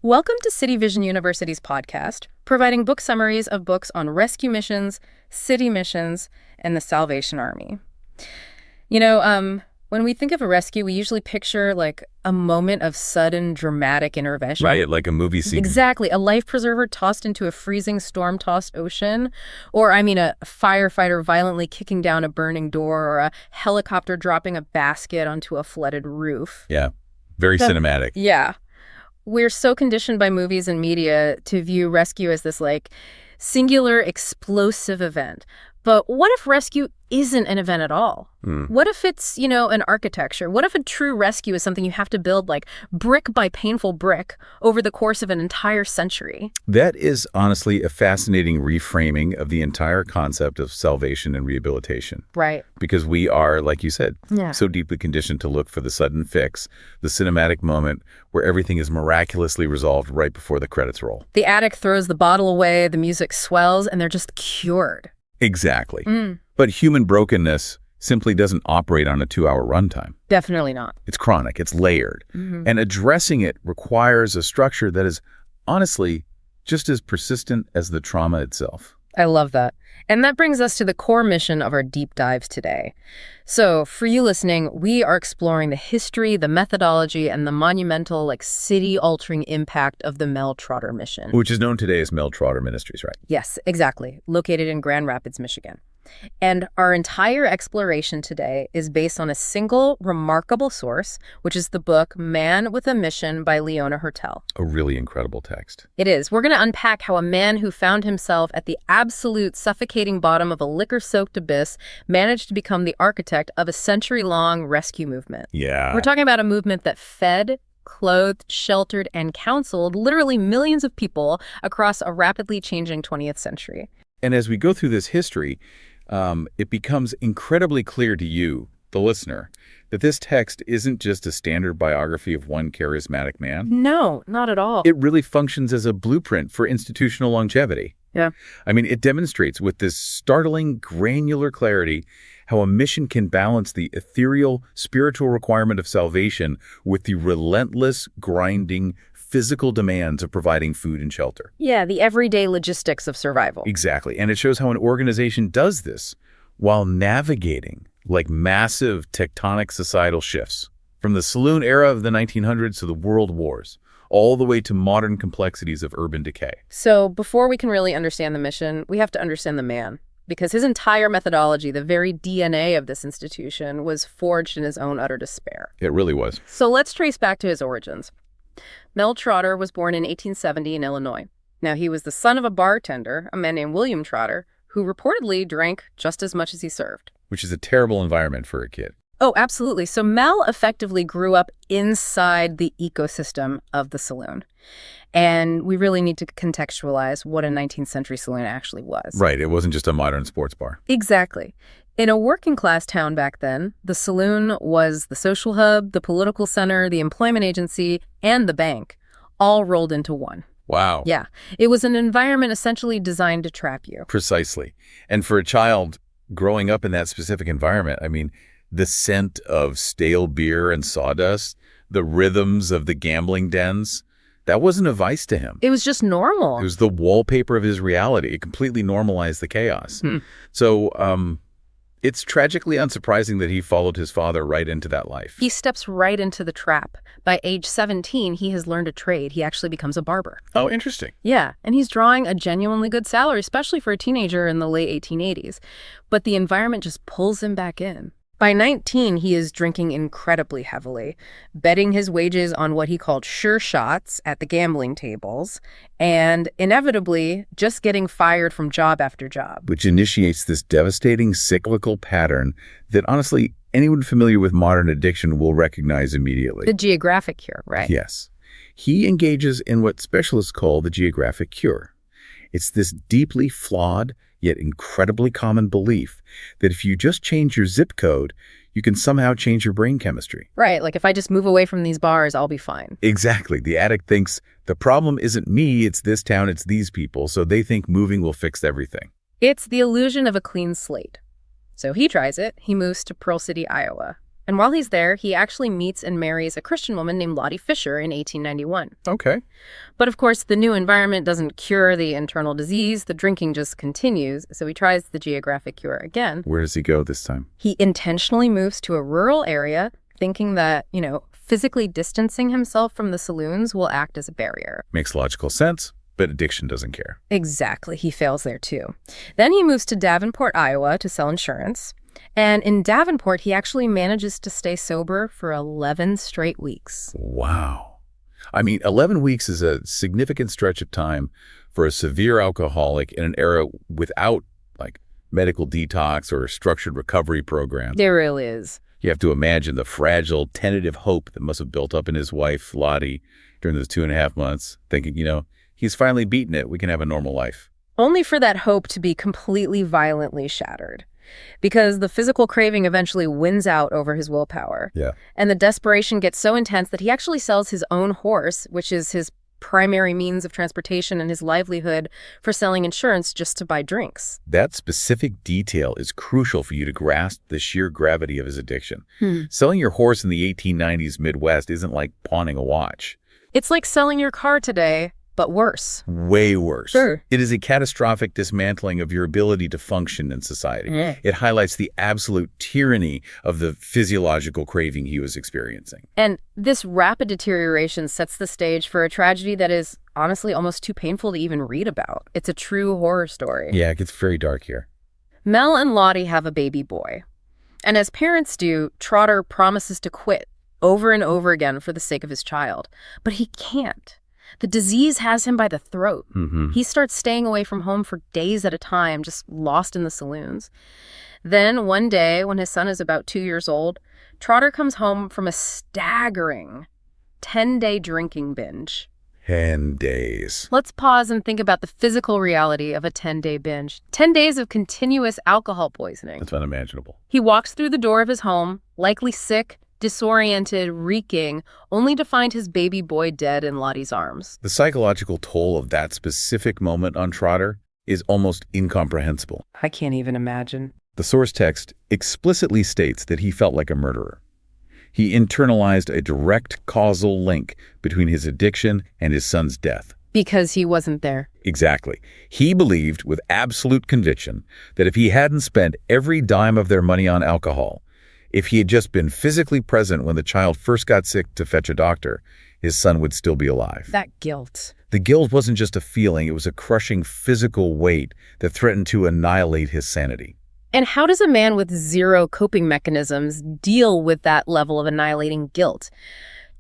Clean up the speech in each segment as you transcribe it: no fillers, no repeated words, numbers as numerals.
Welcome to City Vision University's podcast, providing book summaries of books on rescue missions, city missions, and the Salvation Army. When we think of a rescue, we usually picture like a moment of sudden dramatic intervention. Right, like a movie scene. Exactly. A life preserver tossed into a freezing storm-tossed ocean, or a firefighter violently kicking down a burning door, or a helicopter dropping a basket onto a flooded roof. Yeah, very cinematic. Yeah. We're so conditioned by movies and media to view rescue as this singular explosive event. But what if rescue isn't an event at all? What if it's, an architecture? What if a true rescue is something you have to build brick by painful brick over the course of an entire century? That is honestly a fascinating reframing of the entire concept of salvation and rehabilitation. Right. Because we are, like you said, so deeply conditioned to look for the sudden fix, the cinematic moment where everything is miraculously resolved right before the credits roll. The addict throws the bottle away, the music swells, and they're just cured. Exactly. But human brokenness simply doesn't operate on a 2-hour runtime. Definitely not. It's chronic. It's layered. And addressing it requires a structure that is honestly just as persistent as the trauma itself. I love that. And that brings us to the core mission of our deep dives today. So for you listening, we are exploring the history, the methodology, and the monumental, city-altering impact of the Mel Trotter mission. Which is known today as Mel Trotter Ministries, right? Yes, exactly. Located in Grand Rapids, Michigan. And our entire exploration today is based on a single remarkable source, which is the book Man with a Mission by Leona Hertel. A really incredible text. It is. We're going to unpack how a man who found himself at the absolute suffocating bottom of a liquor-soaked abyss managed to become the architect of a century-long rescue movement. Yeah. We're talking about a movement that fed, clothed, sheltered, and counseled literally millions of people across a rapidly changing 20th century. And as we go through this history, it becomes incredibly clear to you, the listener, that this text isn't just a standard biography of one charismatic man. No, not at all. It really functions as a blueprint for institutional longevity. Yeah. It demonstrates with this startling, granular clarity how a mission can balance the ethereal, spiritual requirement of salvation with the relentless, grinding, physical demands of providing food and shelter. Yeah, the everyday logistics of survival. Exactly. And it shows how an organization does this while navigating massive tectonic societal shifts from the saloon era of the 1900s to the world wars, all the way to modern complexities of urban decay. So before we can really understand the mission, we have to understand the man, because his entire methodology, the very DNA of this institution, was forged in his own utter despair. It really was. So let's trace back to his origins. Mel Trotter was born in 1870 in Illinois. Now, he was the son of a bartender, a man named William Trotter, who reportedly drank just as much as he served. Which is a terrible environment for a kid. Oh, absolutely. So Mel effectively grew up inside the ecosystem of the saloon. And we really need to contextualize what a 19th century saloon actually was. Right. It wasn't just a modern sports bar. Exactly. In a working-class town back then, the saloon was the social hub, the political center, the employment agency, and the bank, all rolled into one. Wow. Yeah. It was an environment essentially designed to trap you. Precisely. And for a child growing up in that specific environment, the scent of stale beer and sawdust, the rhythms of the gambling dens, that wasn't a vice to him. It was just normal. It was the wallpaper of his reality. It completely normalized the chaos. So it's tragically unsurprising that he followed his father right into that life. He steps right into the trap. By age 17, he has learned a trade. He actually becomes a barber. Oh, interesting. Yeah, and he's drawing a genuinely good salary, especially for a teenager in the late 1880s. But the environment just pulls him back in. By 19, he is drinking incredibly heavily, betting his wages on what he called sure shots at the gambling tables, and inevitably just getting fired from job after job. Which initiates this devastating cyclical pattern that honestly anyone familiar with modern addiction will recognize immediately. The geographic cure, right? Yes. He engages in what specialists call the geographic cure. It's this deeply flawed, yet incredibly common belief that if you just change your zip code, you can somehow change your brain chemistry. Right, like if I just move away from these bars, I'll be fine. Exactly. The addict thinks, the problem isn't me, it's this town, it's these people, so they think moving will fix everything. It's the illusion of a clean slate. So he tries it. He moves to Pearl City, Iowa. And while he's there, he actually meets and marries a Christian woman named Lottie Fisher in 1891. Okay. But of course, the new environment doesn't cure the internal disease. The drinking just continues, so he tries the geographic cure again. Where does he go this time? He intentionally moves to a rural area, thinking that, physically distancing himself from the saloons will act as a barrier. Makes logical sense, but addiction doesn't care. Exactly. He fails there, too. Then he moves to Davenport, Iowa, to sell insurance. And in Davenport, he actually manages to stay sober for 11 straight weeks. Wow. 11 weeks is a significant stretch of time for a severe alcoholic in an era without, medical detox or structured recovery programs. There really is. You have to imagine the fragile, tentative hope that must have built up in his wife, Lottie, during those 2.5 months, thinking, he's finally beaten it. We can have a normal life. Only for that hope to be completely violently shattered. Because the physical craving eventually wins out over his willpower. Yeah. And the desperation gets so intense that he actually sells his own horse, which is his primary means of transportation and his livelihood, for selling insurance just to buy drinks. That specific detail is crucial for you to grasp the sheer gravity of his addiction. Selling your horse in the 1890s Midwest isn't like pawning a watch. It's like selling your car today, but worse. Way worse. Sure. It is a catastrophic dismantling of your ability to function in society. Yeah. It highlights the absolute tyranny of the physiological craving he was experiencing. And this rapid deterioration sets the stage for a tragedy that is honestly almost too painful to even read about. It's a true horror story. Yeah, it gets very dark here. Mel and Lottie have a baby boy. And as parents do, Trotter promises to quit over and over again for the sake of his child. But he can't. The disease has him by the throat. He starts staying away from home for days at a time, just lost in the saloons. Then one day, when his son is about 2 years old, Trotter comes home from a staggering 10-day drinking binge. 10 days. Let's pause and think about the physical reality of a 10-day binge. 10 days of continuous alcohol poisoning. That's unimaginable. He walks through the door of his home, likely sick, disoriented, reeking, only to find his baby boy dead in Lottie's arms. The psychological toll of that specific moment on Trotter is almost incomprehensible. I can't even imagine. The source text explicitly states that he felt like a murderer. He internalized a direct causal link between his addiction and his son's death. Because he wasn't there. Exactly. He believed with absolute conviction that if he hadn't spent every dime of their money on alcohol, if he had just been physically present when the child first got sick to fetch a doctor, his son would still be alive. That guilt. The guilt wasn't just a feeling, it was a crushing physical weight that threatened to annihilate his sanity. And how does a man with zero coping mechanisms deal with that level of annihilating guilt?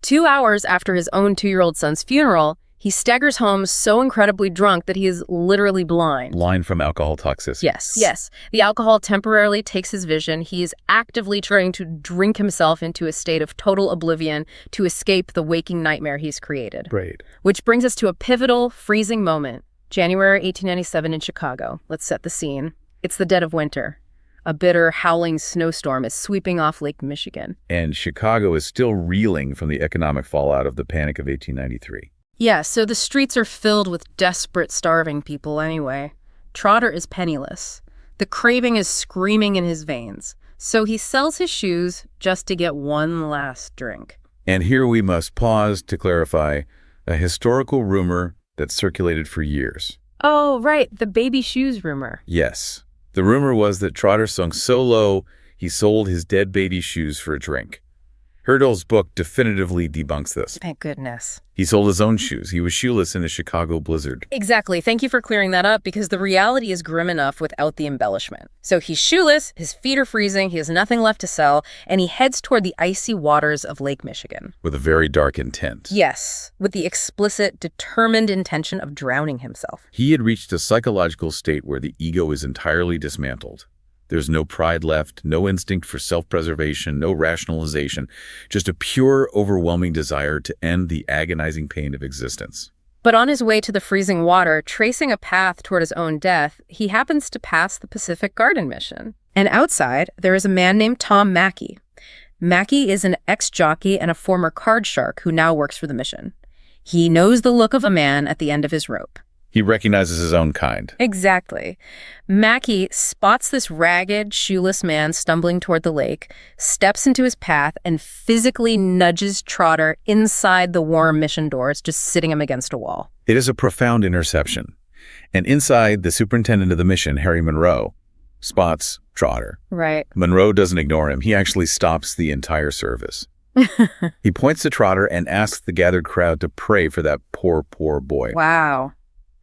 2 hours after his own 2-year-old son's funeral, he staggers home so incredibly drunk that he is literally blind. Blind from alcohol toxicity. Yes. The alcohol temporarily takes his vision. He is actively trying to drink himself into a state of total oblivion to escape the waking nightmare he's created. Great. Which brings us to a pivotal, freezing moment. January 1897 in Chicago. Let's set the scene. It's the dead of winter. A bitter, howling snowstorm is sweeping off Lake Michigan. And Chicago is still reeling from the economic fallout of the Panic of 1893. Yeah, so the streets are filled with desperate, starving people anyway. Trotter is penniless. The craving is screaming in his veins. So he sells his shoes just to get one last drink. And here we must pause to clarify a historical rumor that circulated for years. Oh, right, the baby shoes rumor. Yes. The rumor was that Trotter sunk so low, he sold his dead baby shoes for a drink. Hertel's book definitively debunks this. Thank goodness. He sold his own shoes. He was shoeless in a Chicago blizzard. Exactly. Thank you for clearing that up, because the reality is grim enough without the embellishment. So he's shoeless, his feet are freezing, he has nothing left to sell, and he heads toward the icy waters of Lake Michigan. With a very dark intent. Yes, with the explicit, determined intention of drowning himself. He had reached a psychological state where the ego is entirely dismantled. There's no pride left, no instinct for self-preservation, no rationalization, just a pure, overwhelming desire to end the agonizing pain of existence. But on his way to the freezing water, tracing a path toward his own death, he happens to pass the Pacific Garden Mission. And outside, there is a man named Tom Mackey. Mackey is an ex-jockey and a former card shark who now works for the mission. He knows the look of a man at the end of his rope. He recognizes his own kind. Exactly. Mackie spots this ragged, shoeless man stumbling toward the lake, steps into his path, and physically nudges Trotter inside the warm mission doors, just sitting him against a wall. It is a profound interception. And inside, the superintendent of the mission, Harry Monroe, spots Trotter. Right. Monroe doesn't ignore him. He actually stops the entire service. He points to Trotter and asks the gathered crowd to pray for that poor, poor boy. Wow.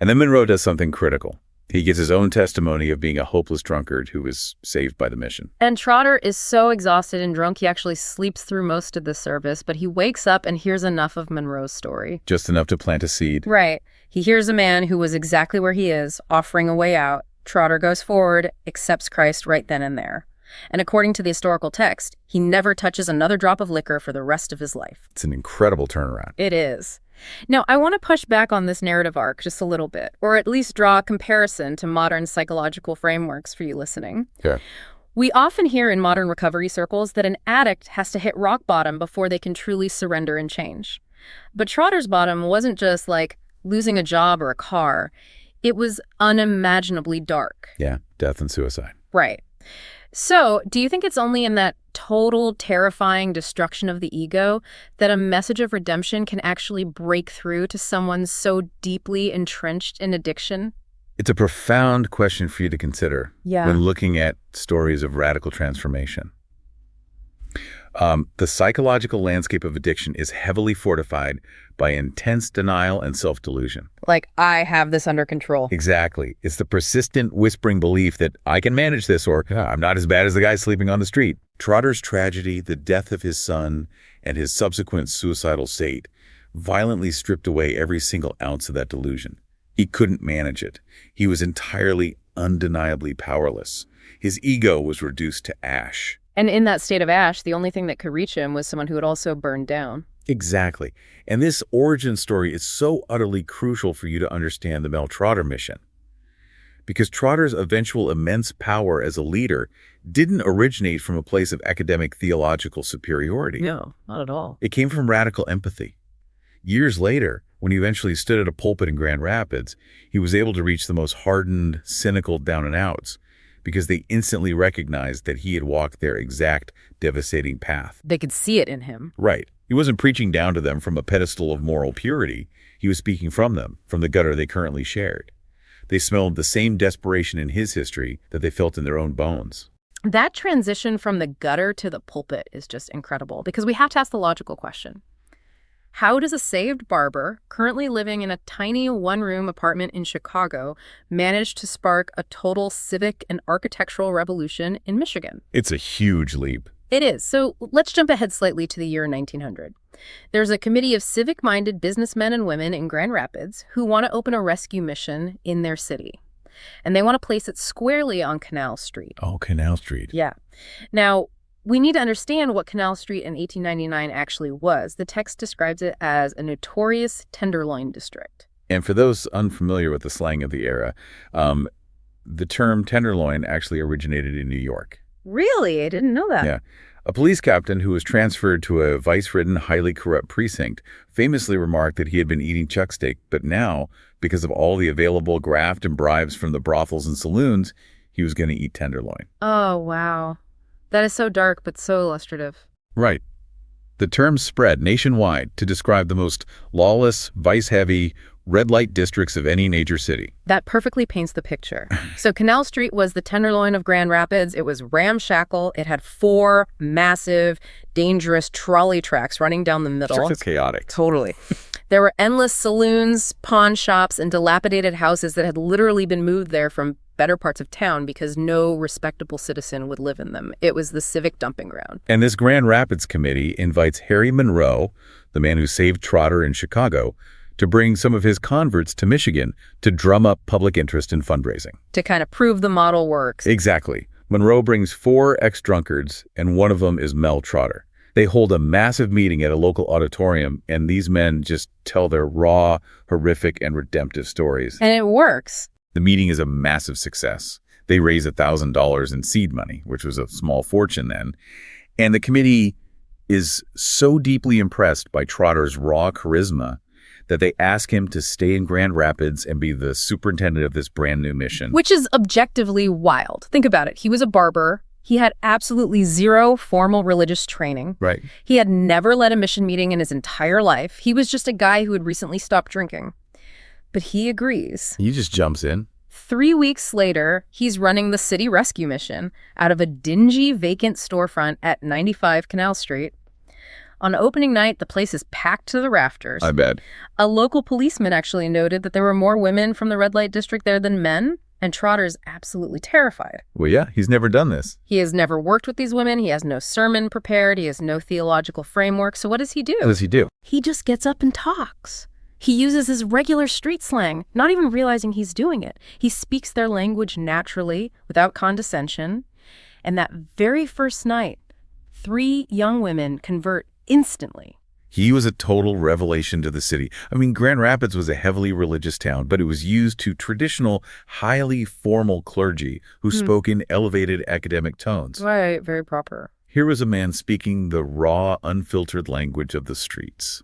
And then Monroe does something critical. He gives his own testimony of being a hopeless drunkard who was saved by the mission. And Trotter is so exhausted and drunk, he actually sleeps through most of the service, but he wakes up and hears enough of Monroe's story. Just enough to plant a seed. Right. He hears a man who was exactly where he is, offering a way out. Trotter goes forward, accepts Christ right then and there. And according to the historical text, he never touches another drop of liquor for the rest of his life. It's an incredible turnaround. It is. Now, I want to push back on this narrative arc just a little bit, or at least draw a comparison to modern psychological frameworks for you listening. Yeah. We often hear in modern recovery circles that an addict has to hit rock bottom before they can truly surrender and change. But Trotter's bottom wasn't just like losing a job or a car. It was unimaginably dark. Yeah, death and suicide. Right. So, do you think it's only in that total, terrifying destruction of the ego that a message of redemption can actually break through to someone so deeply entrenched in addiction? It's a profound question for you to consider when looking at stories of radical transformation. The psychological landscape of addiction is heavily fortified by intense denial and self-delusion. Like, I have this under control. Exactly. It's the persistent whispering belief that I can manage this, or I'm not as bad as the guy sleeping on the street. Trotter's tragedy, the death of his son, and his subsequent suicidal state violently stripped away every single ounce of that delusion. He couldn't manage it. He was entirely, undeniably powerless. His ego was reduced to ash. And in that state of ash, the only thing that could reach him was someone who had also burned down. Exactly. And this origin story is so utterly crucial for you to understand the Mel Trotter mission. Because Trotter's eventual immense power as a leader didn't originate from a place of academic theological superiority. No, not at all. It came from radical empathy. Years later, when he eventually stood at a pulpit in Grand Rapids, he was able to reach the most hardened, cynical down-and-outs because they instantly recognized that he had walked their exact devastating path. They could see it in him. Right. He wasn't preaching down to them from a pedestal of moral purity. He was speaking from them, from the gutter they currently shared. They smelled the same desperation in his history that they felt in their own bones. That transition from the gutter to the pulpit is just incredible because we have to ask the logical question. How does a saved barber, currently living in a tiny one-room apartment in Chicago, manage to spark a total civic and architectural revolution in Michigan? It's a huge leap. It is. So let's jump ahead slightly to the year 1900. There's a committee of civic-minded businessmen and women in Grand Rapids who want to open a rescue mission in their city. And they want to place it squarely on Canal Street. Oh, Canal Street. Yeah. Now, we need to understand what Canal Street in 1899 actually was. The text describes it as a notorious tenderloin district. And for those unfamiliar with the slang of the era, the term tenderloin actually originated in New York. Really? I didn't know that. Yeah. A police captain who was transferred to a vice-ridden, highly corrupt precinct famously remarked that he had been eating chuck steak, but now, because of all the available graft and bribes from the brothels and saloons, he was going to eat tenderloin. Oh, wow. That is so dark, but so illustrative. Right. The term spread nationwide to describe the most lawless, vice-heavy, red-light districts of any major city. That perfectly paints the picture. So Canal Street was the tenderloin of Grand Rapids. It was ramshackle. It had 4 massive, dangerous trolley tracks running down the middle. It's chaotic. Totally. There were endless saloons, pawn shops, and dilapidated houses that had literally been moved there from better parts of town because no respectable citizen would live in them. It was the civic dumping ground. And this Grand Rapids committee invites Harry Monroe, the man who saved Trotter in Chicago, to bring some of his converts to Michigan to drum up public interest in fundraising. To kind of prove the model works. Exactly. Monroe brings 4 ex-drunkards, and one of them is Mel Trotter. They hold a massive meeting at a local auditorium, and these men just tell their raw, horrific, and redemptive stories. And it works. The meeting is a massive success. They raise $1,000 in seed money, which was a small fortune then. And the committee is so deeply impressed by Trotter's raw charisma that they ask him to stay in Grand Rapids and be the superintendent of this brand new mission. Which is objectively wild. Think about it. He was a barber. He had absolutely zero formal religious training. Right. He had never led a mission meeting in his entire life. He was just a guy who had recently stopped drinking. But he agrees. He just jumps in. 3 weeks later, he's running the city rescue mission out of a dingy, vacant storefront at 95 Canal Street. On opening night, the place is packed to the rafters. I bet. A local policeman actually noted that there were more women from the red light district there than men, and Trotter's absolutely terrified. Well, yeah, he's never done this. He has never worked with these women. He has no sermon prepared. He has no theological framework. So what does he do? What does he do? He just gets up and talks. He uses his regular street slang, not even realizing he's doing it. He speaks their language naturally, without condescension. And that very first night, 3 young women convert instantly. He was a total revelation to the city. I mean, Grand Rapids was a heavily religious town, but it was used to traditional, highly formal clergy who spoke in elevated academic tones. Right, very proper. Here was a man speaking the raw, unfiltered language of the streets.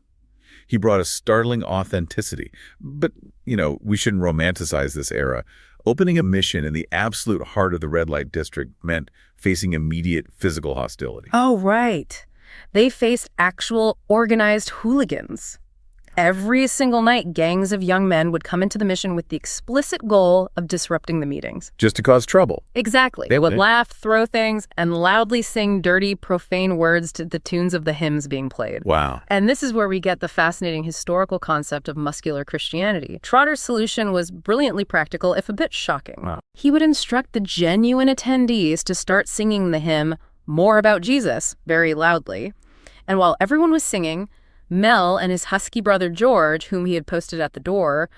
He brought a startling authenticity. But, we shouldn't romanticize this era. Opening a mission in the absolute heart of the red light district meant facing immediate physical hostility. Oh, right. They faced actual organized hooligans. Every single night, gangs of young men would come into the mission with the explicit goal of disrupting the meetings. Just to cause trouble. Exactly. They would laugh, throw things, and loudly sing dirty, profane words to the tunes of the hymns being played. Wow. And this is where we get the fascinating historical concept of muscular Christianity. Trotter's solution was brilliantly practical, if a bit shocking. Wow. He would instruct the genuine attendees to start singing the hymn, More About Jesus, very loudly. And while everyone was singing, Mel and his husky brother George, whom he had posted at the door,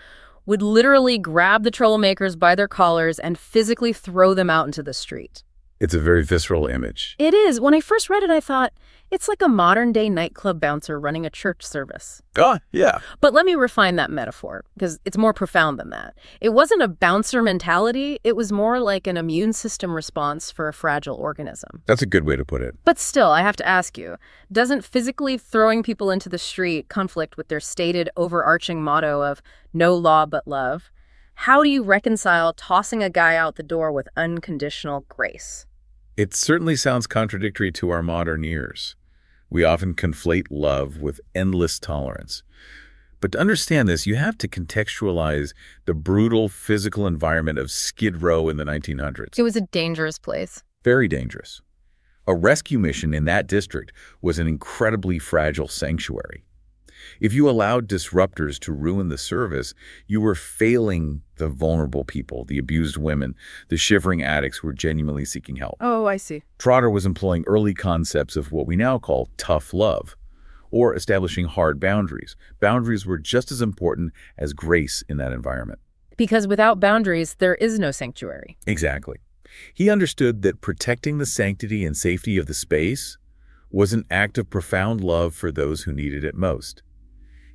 would literally grab the troublemakers by their collars and physically throw them out into the street. It's a very visceral image. It is. When I first read it, I thought, it's like a modern-day nightclub bouncer running a church service. Oh, yeah. But let me refine that metaphor, because it's more profound than that. It wasn't a bouncer mentality. It was more like an immune system response for a fragile organism. That's a good way to put it. But still, I have to ask you, doesn't physically throwing people into the street conflict with their stated overarching motto of no law but love? How do you reconcile tossing a guy out the door with unconditional grace? It certainly sounds contradictory to our modern ears. We often conflate love with endless tolerance. But to understand this, you have to contextualize the brutal physical environment of Skid Row in the 1900s. It was a dangerous place. Very dangerous. A rescue mission in that district was an incredibly fragile sanctuary. If you allowed disruptors to ruin the service, you were failing the vulnerable people, the abused women, the shivering addicts who were genuinely seeking help. Oh, I see. Trotter was employing early concepts of what we now call tough love, or establishing hard boundaries. Boundaries were just as important as grace in that environment. Because without boundaries, there is no sanctuary. Exactly. He understood that protecting the sanctity and safety of the space was an act of profound love for those who needed it most.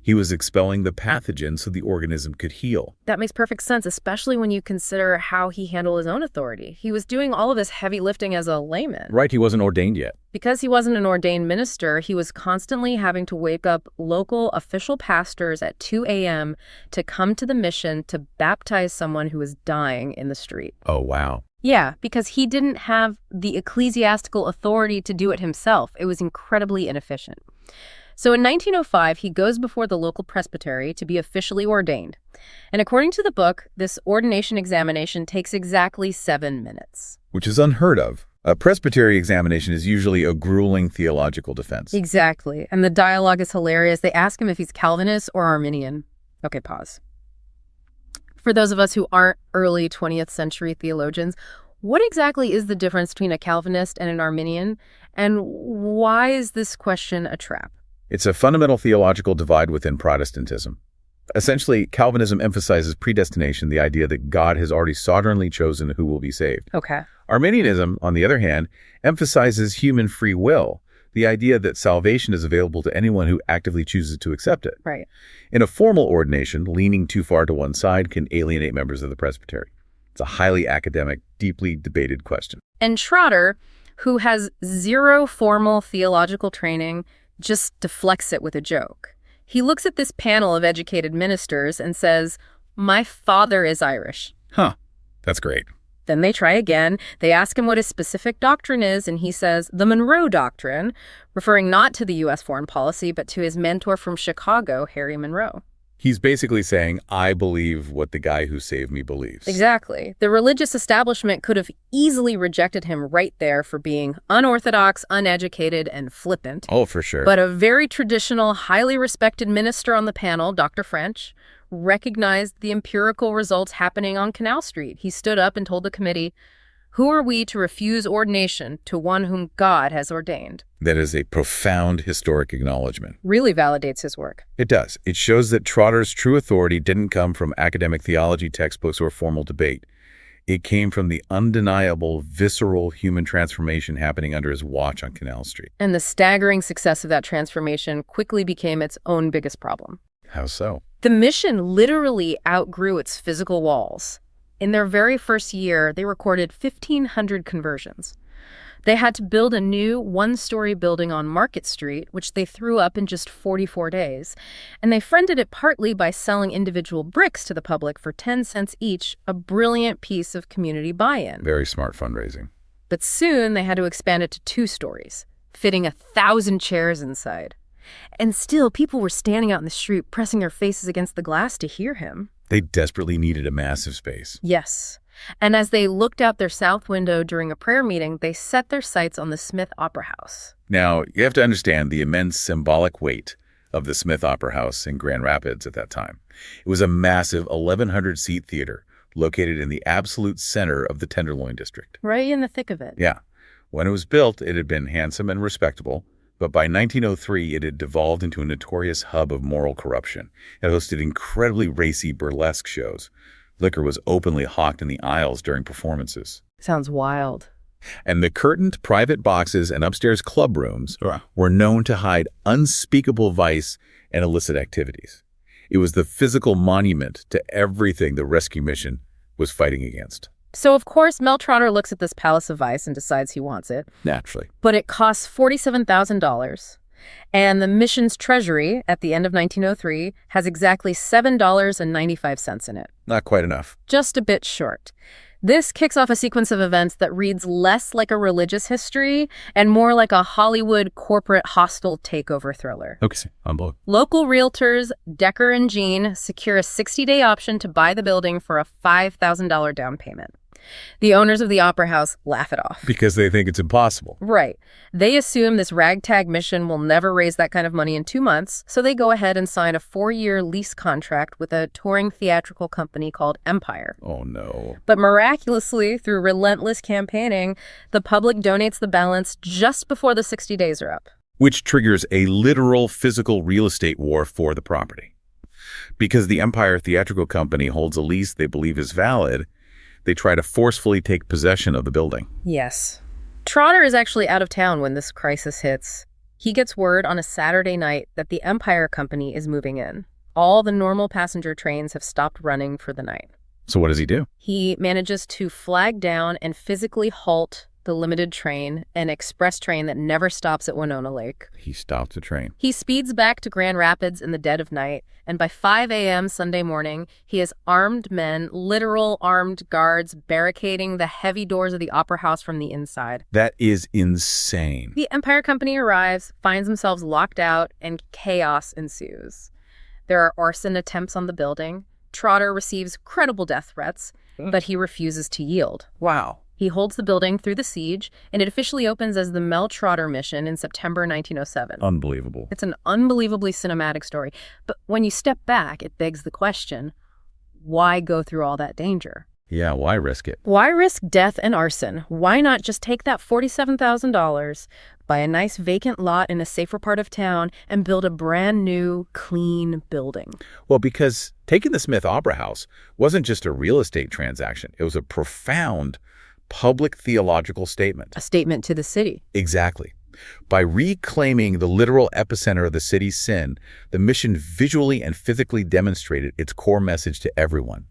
He was expelling the pathogen so the organism could heal. That makes perfect sense, especially when you consider how he handled his own authority. He was doing all of this heavy lifting as a layman. Right, he wasn't ordained yet. Because he wasn't an ordained minister, he was constantly having to wake up local official pastors at 2 a.m. to come to the mission to baptize someone who was dying in the street. Oh, wow. Yeah, because he didn't have the ecclesiastical authority to do it himself. It was incredibly inefficient. So in 1905, he goes before the local presbytery to be officially ordained. And according to the book, this ordination examination takes exactly 7 minutes. Which is unheard of. A presbytery examination is usually a grueling theological defense. Exactly. And the dialogue is hilarious. They ask him if he's Calvinist or Arminian. Okay, pause. For those of us who aren't early 20th century theologians, what exactly is the difference between a Calvinist and an Arminian? And why is this question a trap? It's a fundamental theological divide within Protestantism. Essentially, Calvinism emphasizes predestination, the idea that God has already sovereignly chosen who will be saved. Okay. Arminianism, on the other hand, emphasizes human free will, the idea that salvation is available to anyone who actively chooses to accept it. Right. In a formal ordination, leaning too far to one side can alienate members of the presbytery. It's a highly academic, deeply debated question. And Trotter, who has zero formal theological training, just deflects it with a joke. He looks at this panel of educated ministers and says, "My father is Irish." Huh. That's great. Then they try again. They ask him what his specific doctrine is, and he says, "The Monroe Doctrine," referring not to the U.S. foreign policy, but to his mentor from Chicago, Harry Monroe. He's basically saying, I believe what the guy who saved me believes. Exactly. The religious establishment could have easily rejected him right there for being unorthodox, uneducated, and flippant. Oh, for sure. But a very traditional, highly respected minister on the panel, Dr. French, recognized the empirical results happening on Canal Street. He stood up and told the committee, "Who are we to refuse ordination to one whom God has ordained?" That is a profound historic acknowledgement. Really validates his work. It does. It shows that Trotter's true authority didn't come from academic theology textbooks or formal debate. It came from the undeniable, visceral human transformation happening under his watch on Canal Street. And the staggering success of that transformation quickly became its own biggest problem. How so? The mission literally outgrew its physical walls. In their very first year, they recorded 1,500 conversions. They had to build a new one-story building on Market Street, which they threw up in just 44 days. And they funded it partly by selling individual bricks to the public for 10 cents each, a brilliant piece of community buy-in. Very smart fundraising. But soon they had to expand it to 2 stories, fitting 1,000 chairs inside. And still, people were standing out in the street, pressing their faces against the glass to hear him. They desperately needed a massive space. Yes. And as they looked out their south window during a prayer meeting, they set their sights on the Smith Opera House. Now, you have to understand the immense symbolic weight of the Smith Opera House in Grand Rapids at that time. It was a massive 1,100-seat theater located in the absolute center of the Tenderloin District. Right in the thick of it. Yeah. When it was built, it had been handsome and respectable, but by 1903, it had devolved into a notorious hub of moral corruption. It hosted incredibly racy burlesque shows. Liquor was openly hawked in the aisles during performances. Sounds wild. And the curtained private boxes and upstairs club rooms were known to hide unspeakable vice and illicit activities. It was the physical monument to everything the rescue mission was fighting against. So, of course, Mel Trotter looks at this palace of vice and decides he wants it. Naturally. But it costs $47,000. And the mission's treasury, at the end of 1903, has exactly $7.95 in it. Not quite enough. Just a bit short. This kicks off a sequence of events that reads less like a religious history and more like a Hollywood corporate hostile takeover thriller. Okay, I'm bored. Local realtors, Decker and Jean, secure a 60-day option to buy the building for a $5,000 down payment. The owners of the Opera House laugh it off. Because they think it's impossible. Right. They assume this ragtag mission will never raise that kind of money in 2 months, so they go ahead and sign a 4-year lease contract with a touring theatrical company called Empire. Oh, no. But miraculously, through relentless campaigning, the public donates the balance just before the 60 days are up. Which triggers a literal physical real estate war for the property. Because the Empire Theatrical Company holds a lease they believe is valid, they try to forcefully take possession of the building. Yes. Trotter is actually out of town when this crisis hits. He gets word on a Saturday night that the Empire Company is moving in. All the normal passenger trains have stopped running for the night. So what does he do? He manages to flag down and physically halt the limited train, an express train that never stops at Winona Lake. He stops the train. He speeds back to Grand Rapids in the dead of night, and by 5 a.m. Sunday morning, he has armed men, literal armed guards, barricading the heavy doors of the Opera House from the inside. That is insane. The Empire Company arrives, finds themselves locked out, and chaos ensues. There are arson attempts on the building. Trotter receives credible death threats, but he refuses to yield. Wow. He holds the building through the siege, and it officially opens as the Mel Trotter mission in September 1907. Unbelievable. It's an unbelievably cinematic story. But when you step back, it begs the question, why go through all that danger? Yeah, why risk it? Why risk death and arson? Why not just take that $47,000, buy a nice vacant lot in a safer part of town, and build a brand new, clean building? Well, because taking the Smith Opera House wasn't just a real estate transaction. It was a profound public theological statement. A statement to the city. Exactly. By reclaiming the literal epicenter of the city's sin, the mission visually and physically demonstrated its core message to everyone.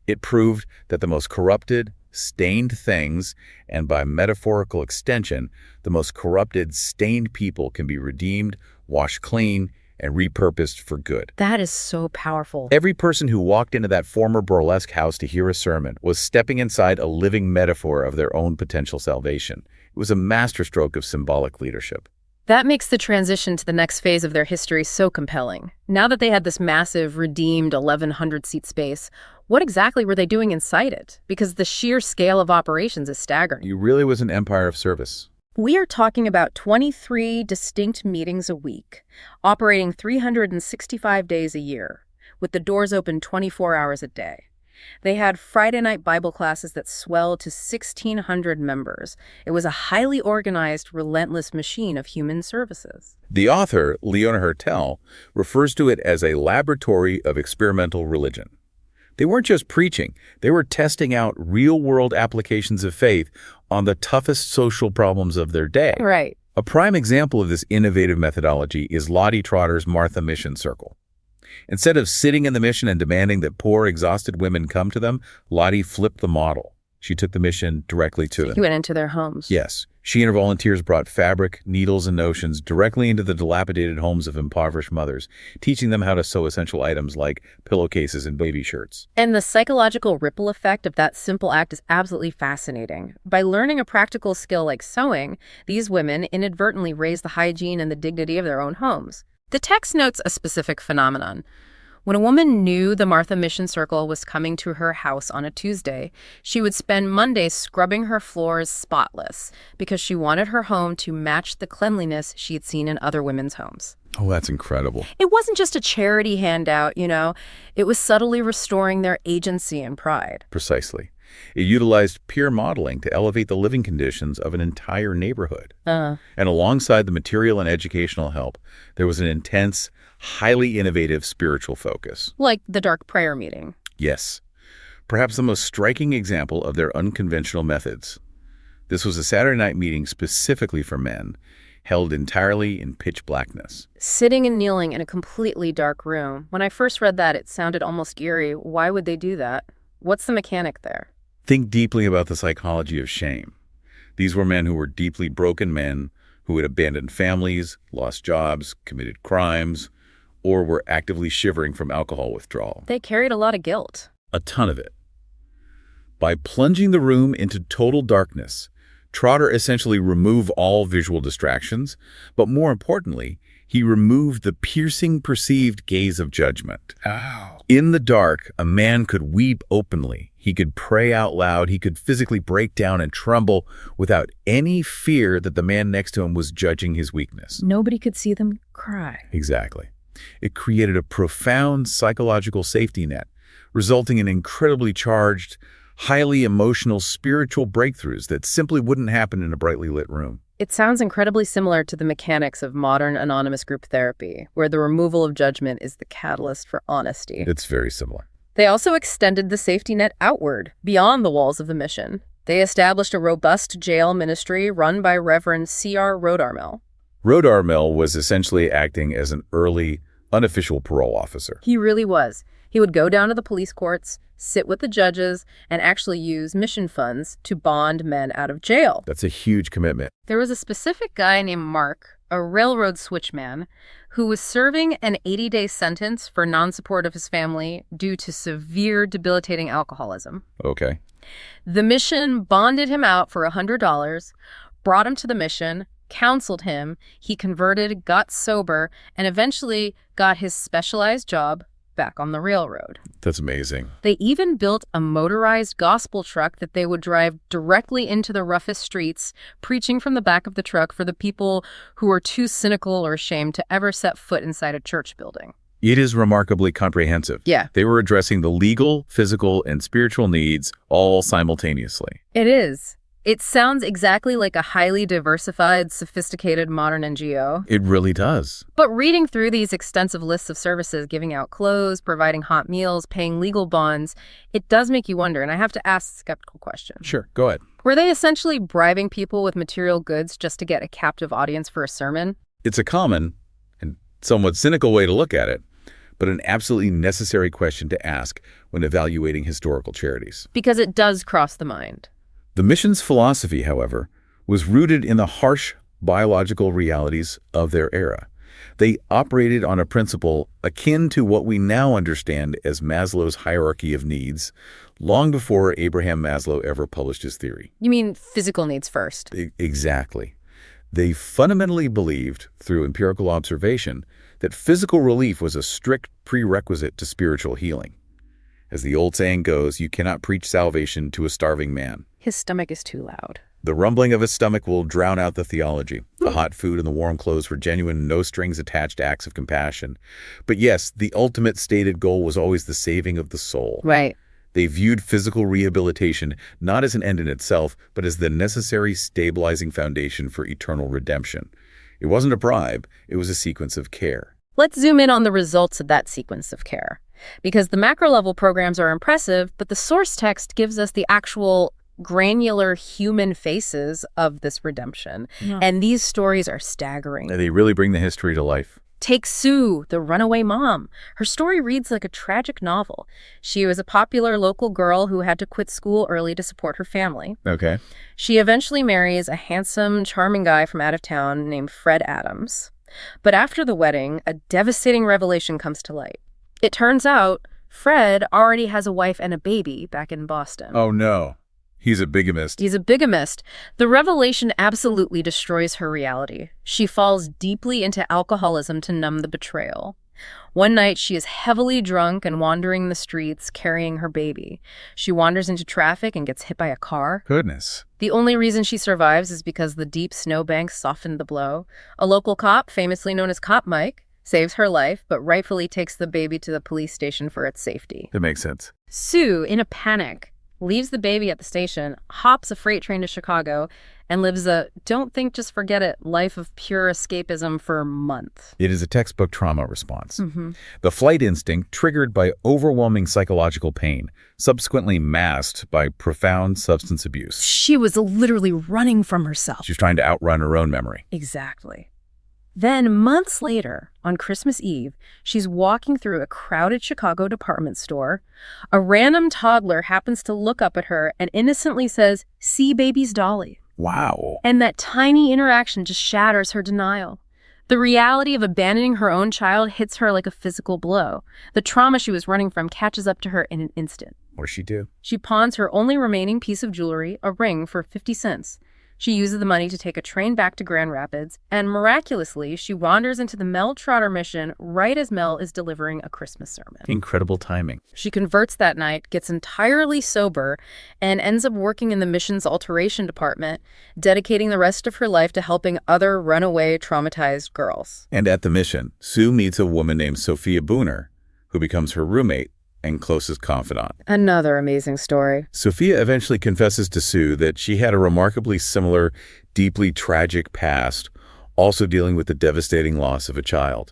It proved that the most corrupted, stained things, and by metaphorical extension, the most corrupted, stained people can be redeemed, washed clean, and repurposed for good. That is so powerful. Every person who walked into that former burlesque house to hear a sermon was stepping inside a living metaphor of their own potential salvation. It was a masterstroke of symbolic leadership. That makes the transition to the next phase of their history so compelling. Now that they had this massive, redeemed 1,100-seat space, what exactly were they doing inside it? Because the sheer scale of operations is staggering. It really was an empire of service. We are talking about 23 distinct meetings a week, operating 365 days a year, with the doors open 24 hours a day. They had Friday night Bible classes that swelled to 1,600 members. It was a highly organized, relentless machine of human services. The author, Leona Hertel, refers to it as a laboratory of experimental religion. They weren't just preaching, they were testing out real-world applications of faith on the toughest social problems of their day. Right. A prime example of this innovative methodology is Lottie Trotter's Martha Mission Circle. Instead of sitting in the mission and demanding that poor, exhausted women come to them, Lottie flipped the model. She took the mission directly to them. He went into their homes. Yes. She and her volunteers brought fabric, needles, and notions directly into the dilapidated homes of impoverished mothers, teaching them how to sew essential items like pillowcases and baby shirts. And the psychological ripple effect of that simple act is absolutely fascinating. By learning a practical skill like sewing, these women inadvertently raised the hygiene and the dignity of their own homes. The text notes a specific phenomenon. When a woman knew the Martha Mission Circle was coming to her house on a Tuesday, she would spend Monday scrubbing her floors spotless because she wanted her home to match the cleanliness she had seen in other women's homes. Oh, that's incredible. It wasn't just a charity handout, It was subtly restoring their agency and pride. Precisely. It utilized peer modeling to elevate the living conditions of an entire neighborhood. And alongside the material and educational help, there was an intense, highly innovative spiritual focus. Like the dark prayer meeting. Yes. Perhaps the most striking example of their unconventional methods. This was a Saturday night meeting specifically for men, held entirely in pitch blackness. Sitting and kneeling in a completely dark room. When I first read that, it sounded almost eerie. Why would they do that? What's the mechanic there? Think deeply about the psychology of shame. These were men who were deeply broken men who had abandoned families, lost jobs, committed crimes, or were actively shivering from alcohol withdrawal. They carried a lot of guilt. A ton of it. By plunging the room into total darkness, Trotter essentially removed all visual distractions, but more importantly, he removed the piercing perceived gaze of judgment. Oh. In the dark, a man could weep openly. He could pray out loud. He could physically break down and tremble without any fear that the man next to him was judging his weakness. Nobody could see them cry. Exactly. It created a profound psychological safety net, resulting in incredibly charged, highly emotional spiritual breakthroughs that simply wouldn't happen in a brightly lit room. It sounds incredibly similar to the mechanics of modern anonymous group therapy, where the removal of judgment is the catalyst for honesty. It's very similar. They also extended the safety net outward, beyond the walls of the mission. They established a robust jail ministry run by Reverend C.R. Rodarmel. Rodarmel was essentially acting as an early, unofficial parole officer. He really was. He would go down to the police courts, sit with the judges, and actually use mission funds to bond men out of jail. That's a huge commitment. There was a specific guy named Mark, a railroad switchman, who was serving an 80-day sentence for non-support of his family due to severe, debilitating alcoholism. Okay. The mission bonded him out for $100, brought him to the mission, counseled him, he converted, got sober, and eventually got his specialized job back on the railroad. That's amazing. They even built a motorized gospel truck that they would drive directly into the roughest streets, preaching from the back of the truck for the people who were too cynical or ashamed to ever set foot inside a church building. It is remarkably comprehensive. Yeah. They were addressing the legal, physical, and spiritual needs all simultaneously. It is. It sounds exactly like a highly diversified, sophisticated modern NGO. It really does. But reading through these extensive lists of services, giving out clothes, providing hot meals, paying legal bonds, it does make you wonder, and I have to ask a skeptical question. Sure, go ahead. Were they essentially bribing people with material goods just to get a captive audience for a sermon? It's a common and somewhat cynical way to look at it, but an absolutely necessary question to ask when evaluating historical charities. Because it does cross the mind. The mission's philosophy, however, was rooted in the harsh biological realities of their era. They operated on a principle akin to what we now understand as Maslow's hierarchy of needs, long before Abraham Maslow ever published his theory. You mean physical needs first? Exactly. They fundamentally believed, through empirical observation, that physical relief was a strict prerequisite to spiritual healing. As the old saying goes, you cannot preach salvation to a starving man. His stomach is too loud. The rumbling of his stomach will drown out the theology. The hot food and the warm clothes were genuine, no-strings-attached acts of compassion. But yes, the ultimate stated goal was always the saving of the soul. Right. They viewed physical rehabilitation not as an end in itself, but as the necessary stabilizing foundation for eternal redemption. It wasn't a bribe, it was a sequence of care. Let's zoom in on the results of that sequence of care. Because the macro-level programs are impressive, but the source text gives us the actual granular human faces of this redemption. Yeah. And these stories are staggering. They really bring the history to life. Take Sue, the runaway mom. Her story reads like a tragic novel. She was a popular local girl who had to quit school early to support her family. Okay. She eventually marries a handsome, charming guy from out of town named Fred Adams. But after the wedding, a devastating revelation comes to light. It turns out Fred already has a wife and a baby back in Boston. Oh, no. He's a bigamist. He's a bigamist. The revelation absolutely destroys her reality. She falls deeply into alcoholism to numb the betrayal. One night, she is heavily drunk and wandering the streets carrying her baby. She wanders into traffic and gets hit by a car. Goodness. The only reason she survives is because the deep snowbanks softened the blow. A local cop, famously known as Cop Mike, saves her life, but rightfully takes the baby to the police station for its safety. That makes sense. Sue, in a panic, leaves the baby at the station, hops a freight train to Chicago, and lives a don't think, just forget it life of pure escapism for months. It is a textbook trauma response. The flight instinct triggered by overwhelming psychological pain, subsequently masked by profound substance abuse. She was literally running from herself. She was trying to outrun her own memory. Exactly. Then, months later, on Christmas Eve, she's walking through a crowded Chicago department store. A random toddler happens to look up at her and innocently says, "See baby's dolly." Wow. And that tiny interaction just shatters her denial. The reality of abandoning her own child hits her like a physical blow. The trauma she was running from catches up to her in an instant. What does she do? She pawns her only remaining piece of jewelry, a ring, for 50 cents. She uses the money to take a train back to Grand Rapids, and miraculously, she wanders into the Mel Trotter mission right as Mel is delivering a Christmas sermon. Incredible timing. She converts that night, gets entirely sober, and ends up working in the mission's alteration department, dedicating the rest of her life to helping other runaway, traumatized girls. And at the mission, Sue meets a woman named Sophia Booner, who becomes her roommate and closest confidant. Another amazing story. Sophia eventually confesses to Sue that she had a remarkably similar, deeply tragic past, also dealing with the devastating loss of a child.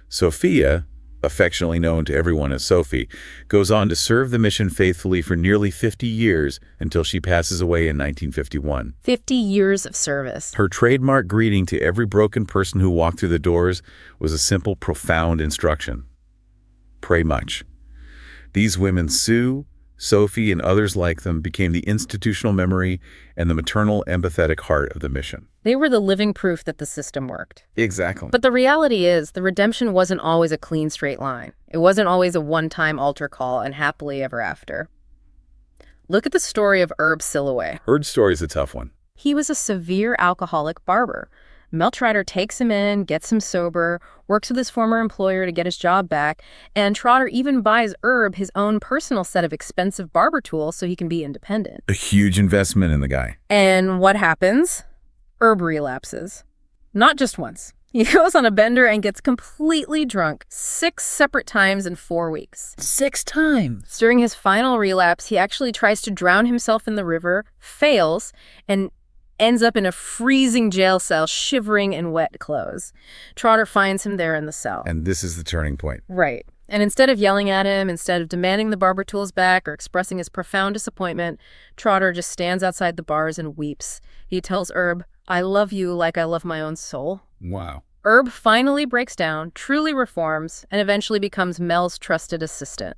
Sophia, affectionately known to everyone as Sophie, goes on to serve the mission faithfully for nearly 50 years until she passes away in 1951. 50 years of service. Her trademark greeting to every broken person who walked through the doors was a simple, profound instruction: pray much. These women, Sue, Sophie, and others like them, became the institutional memory and the maternal, empathetic heart of the mission. They were the living proof that the system worked. Exactly. But the reality is, the redemption wasn't always a clean, straight line. It wasn't always a one-time altar call and happily ever after. Look at the story of Herb Silloway. Herb's story is a tough one. He was a severe alcoholic barber. Mel Trotter takes him in, gets him sober, works with his former employer to get his job back, and Trotter even buys Herb his own personal set of expensive barber tools so he can be independent. A huge investment in the guy. And what happens? Herb relapses. Not just once. He goes on a bender and gets completely drunk 6 separate times in 4 weeks. 6 times? During his final relapse, he actually tries to drown himself in the river, fails, and ends up in a freezing jail cell, shivering in wet clothes. Trotter finds him there in the cell. And this is the turning point. Right. And instead of yelling at him, instead of demanding the barber tools back or expressing his profound disappointment, Trotter just stands outside the bars and weeps. He tells Herb, "I love you like I love my own soul." Wow. Herb finally breaks down, truly reforms, and eventually becomes Mel's trusted assistant.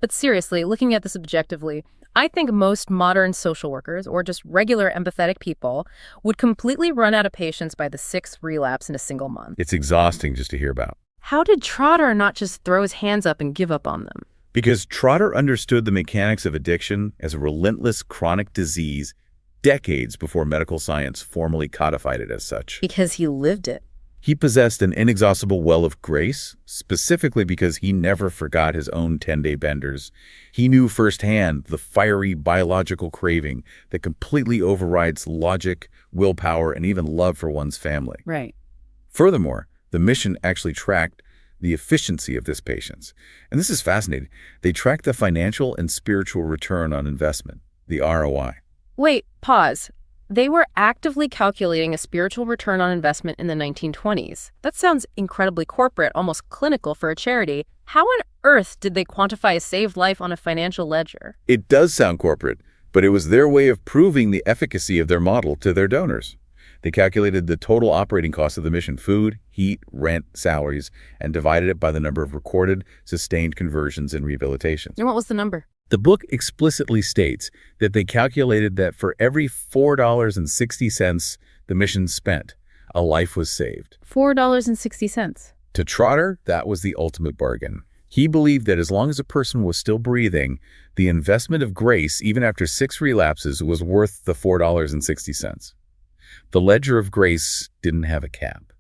But seriously, looking at this objectively, I think most modern social workers, or just regular empathetic people, would completely run out of patience by the sixth relapse in a single month. It's exhausting just to hear about. How did Trotter not just throw his hands up and give up on them? Because Trotter understood the mechanics of addiction as a relentless chronic disease decades before medical science formally codified it as such. Because he lived it. He possessed an inexhaustible well of grace, specifically because he never forgot his own 10-day benders. He knew firsthand the fiery biological craving that completely overrides logic, willpower, and even love for one's family. Right. Furthermore, the mission actually tracked the efficiency of this patience. And this is fascinating. They tracked the financial and spiritual return on investment, the ROI. Wait, pause. They were actively calculating a spiritual return on investment in the 1920s. That sounds incredibly corporate, almost clinical for a charity. How on earth did they quantify a saved life on a financial ledger? It does sound corporate, but it was their way of proving the efficacy of their model to their donors. They calculated the total operating cost of the mission: food, heat, rent, salaries, and divided it by the number of recorded, sustained conversions and rehabilitations. And what was the number? The book explicitly states that they calculated that for every $4.60 the mission spent, a life was saved. $4.60. To Trotter, that was the ultimate bargain. He believed that as long as a person was still breathing, the investment of grace, even after 6 relapses, was worth the $4.60. The ledger of grace didn't have a cap.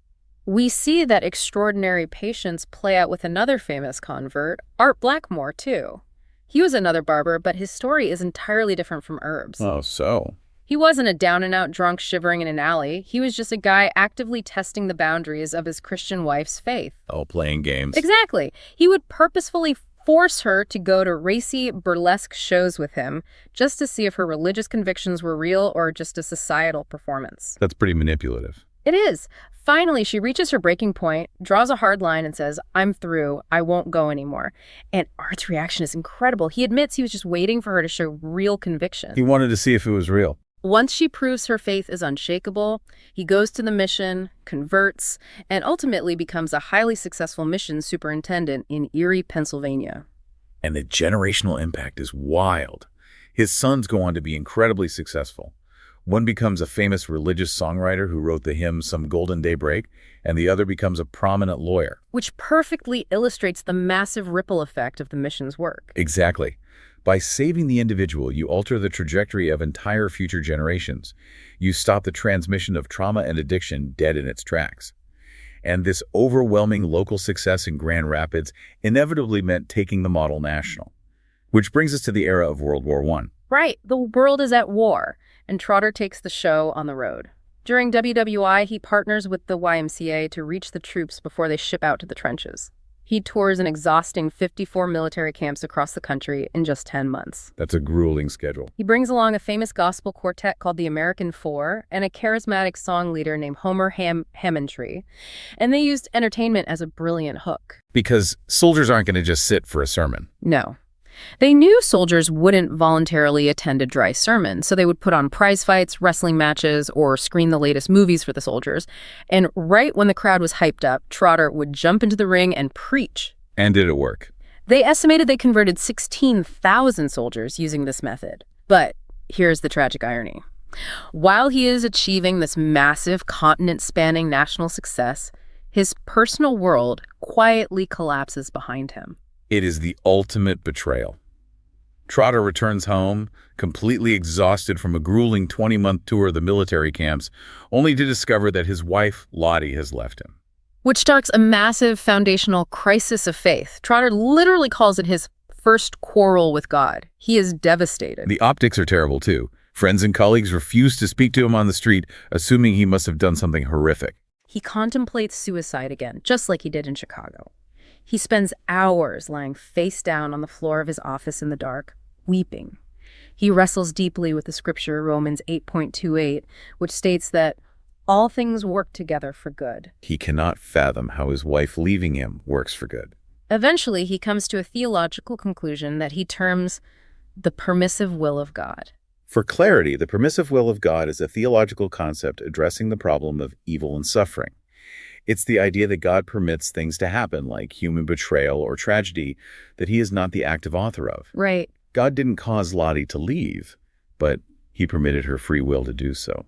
We see that extraordinary patience play out with another famous convert, Art Blackmore, too. He was another barber, but his story is entirely different from Herb's. Oh, so? He wasn't a down-and-out drunk shivering in an alley. He was just a guy actively testing the boundaries of his Christian wife's faith. Oh, playing games. Exactly. He would purposefully force her to go to racy burlesque shows with him just to see if her religious convictions were real or just a societal performance. That's pretty manipulative. It is. Finally, she reaches her breaking point, draws a hard line, and says, "I'm through. I won't go anymore." And Art's reaction is incredible. He admits he was just waiting for her to show real conviction. He wanted to see if it was real. Once she proves her faith is unshakable, he goes to the mission, converts, and ultimately becomes a highly successful mission superintendent in Erie, Pennsylvania. And the generational impact is wild. His sons go on to be incredibly successful. One becomes a famous religious songwriter who wrote the hymn Some Golden Day Break, and the other becomes a prominent lawyer. Which perfectly illustrates the massive ripple effect of the mission's work. Exactly. By saving the individual, you alter the trajectory of entire future generations. You stop the transmission of trauma and addiction dead in its tracks. And this overwhelming local success in Grand Rapids inevitably meant taking the model national. Which brings us to the era of World War I. Right, the world is at war, and Trotter takes the show on the road. During WWI, he partners with the YMCA to reach the troops before they ship out to the trenches. He tours an exhausting 54 military camps across the country in just 10 months. That's a grueling schedule. He brings along a famous gospel quartet called the American Four and a charismatic song leader named Homer Hammondtree, and they used entertainment as a brilliant hook. Because soldiers aren't going to just sit for a sermon. No. They knew soldiers wouldn't voluntarily attend a dry sermon, so they would put on prize fights, wrestling matches, or screen the latest movies for the soldiers. And right when the crowd was hyped up, Trotter would jump into the ring and preach. And did it work? They estimated they converted 16,000 soldiers using this method. But here's the tragic irony. While he is achieving this massive continent-spanning national success, his personal world quietly collapses behind him. It is the ultimate betrayal. Trotter returns home, completely exhausted from a grueling 20-month tour of the military camps, only to discover that his wife, Lottie, has left him. Which starts a massive foundational crisis of faith. Trotter literally calls it his first quarrel with God. He is devastated. The optics are terrible, too. Friends and colleagues refuse to speak to him on the street, assuming he must have done something horrific. He contemplates suicide again, just like he did in Chicago. He spends hours lying face down on the floor of his office in the dark, weeping. He wrestles deeply with the scripture, Romans 8:28, which states that all things work together for good. He cannot fathom how his wife leaving him works for good. Eventually, he comes to a theological conclusion that he terms the permissive will of God. For clarity, the permissive will of God is a theological concept addressing the problem of evil and suffering. It's the idea that God permits things to happen, like human betrayal or tragedy, that he is not the active author of. Right. God didn't cause Lottie to leave, but he permitted her free will to do so.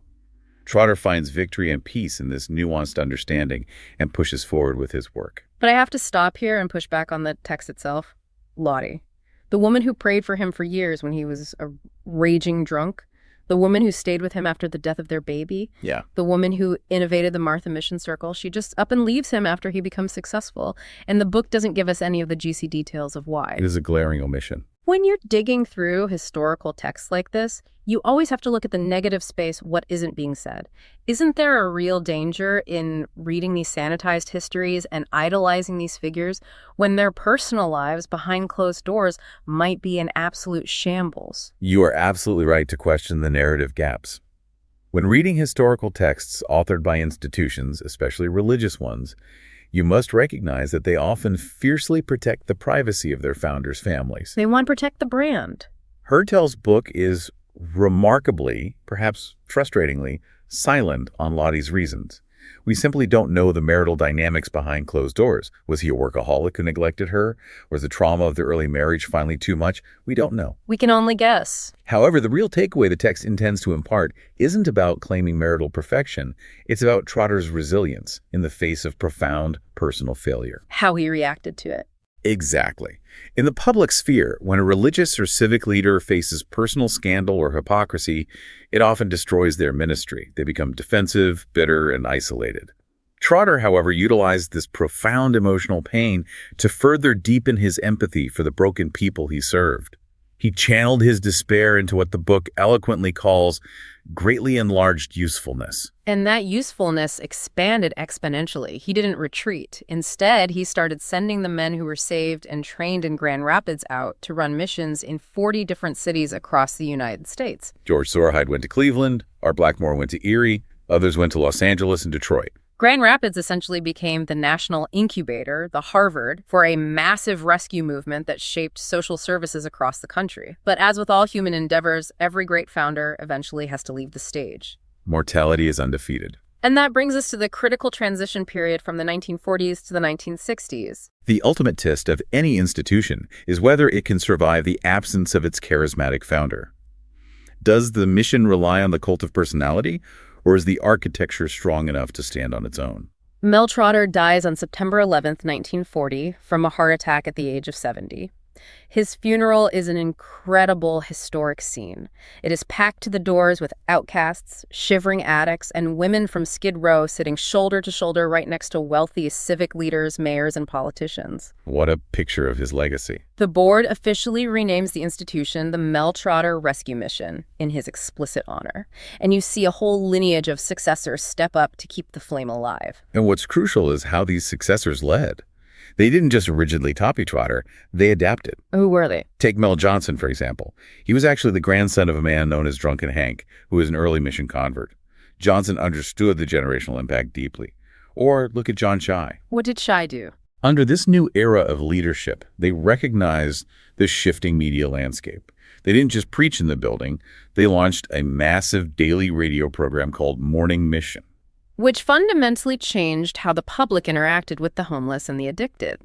Trotter finds victory and peace in this nuanced understanding and pushes forward with his work. But I have to stop here and push back on the text itself. Lottie, the woman who prayed for him for years when he was a raging drunk, the woman who stayed with him after the death of their baby, Yeah. the woman who innovated the Martha Mission Circle, she just up and leaves him after he becomes successful. And the book doesn't give us any of the juicy details of why. It is a glaring omission. When you're digging through historical texts like this, you always have to look at the negative space, what isn't being said. Isn't there a real danger in reading these sanitized histories and idolizing these figures when their personal lives behind closed doors might be an absolute shambles? You are absolutely right to question the narrative gaps. When reading historical texts authored by institutions, especially religious ones, you must recognize that they often fiercely protect the privacy of their founders' families. They want to protect the brand. Hertel's book is remarkably, perhaps frustratingly, silent on Lottie's reasons. We simply don't know the marital dynamics behind closed doors. Was he a workaholic who neglected her? Was the trauma of the early marriage finally too much? We don't know. We can only guess. However, the real takeaway the text intends to impart isn't about claiming marital perfection. It's about Trotter's resilience in the face of profound personal failure. How he reacted to it. Exactly. In the public sphere, when a religious or civic leader faces personal scandal or hypocrisy, it often destroys their ministry. They become defensive, bitter, and isolated. Trotter, however, utilized this profound emotional pain to further deepen his empathy for the broken people he served. He channeled his despair into what the book eloquently calls greatly enlarged usefulness. And that usefulness expanded exponentially. He didn't retreat. Instead, he started sending the men who were saved and trained in Grand Rapids out to run missions in 40 different cities across the United States. George Sorhide went to Cleveland, Art Blackmore went to Erie, others went to Los Angeles and Detroit. Grand Rapids essentially became the national incubator, the Harvard, for a massive rescue movement that shaped social services across the country. But as with all human endeavors, every great founder eventually has to leave the stage. Mortality is undefeated. And that brings us to the critical transition period from the 1940s to the 1960s. The ultimate test of any institution is whether it can survive the absence of its charismatic founder. Does the mission rely on the cult of personality, or is the architecture strong enough to stand on its own? Mel Trotter dies on September 11th, 1940, from a heart attack at the age of 70. His funeral is an incredible historic scene. It is packed to the doors with outcasts, shivering addicts, and women from Skid Row sitting shoulder to shoulder right next to wealthy civic leaders, mayors, and politicians. What a picture of his legacy. The board officially renames the institution the Mel Trotter Rescue Mission in his explicit honor. And you see a whole lineage of successors step up to keep the flame alive. And what's crucial is how these successors led. They didn't just rigidly copy Trotter, they adapted. Who were they? Take Mel Johnson, for example. He was actually the grandson of a man known as Drunken Hank, who was an early mission convert. Johnson understood the generational impact deeply. Or look at John Shai. What did Shai do? Under this new era of leadership, they recognized the shifting media landscape. They didn't just preach in the building, they launched a massive daily radio program called Morning Mission, which fundamentally changed how the public interacted with the homeless and the addicted.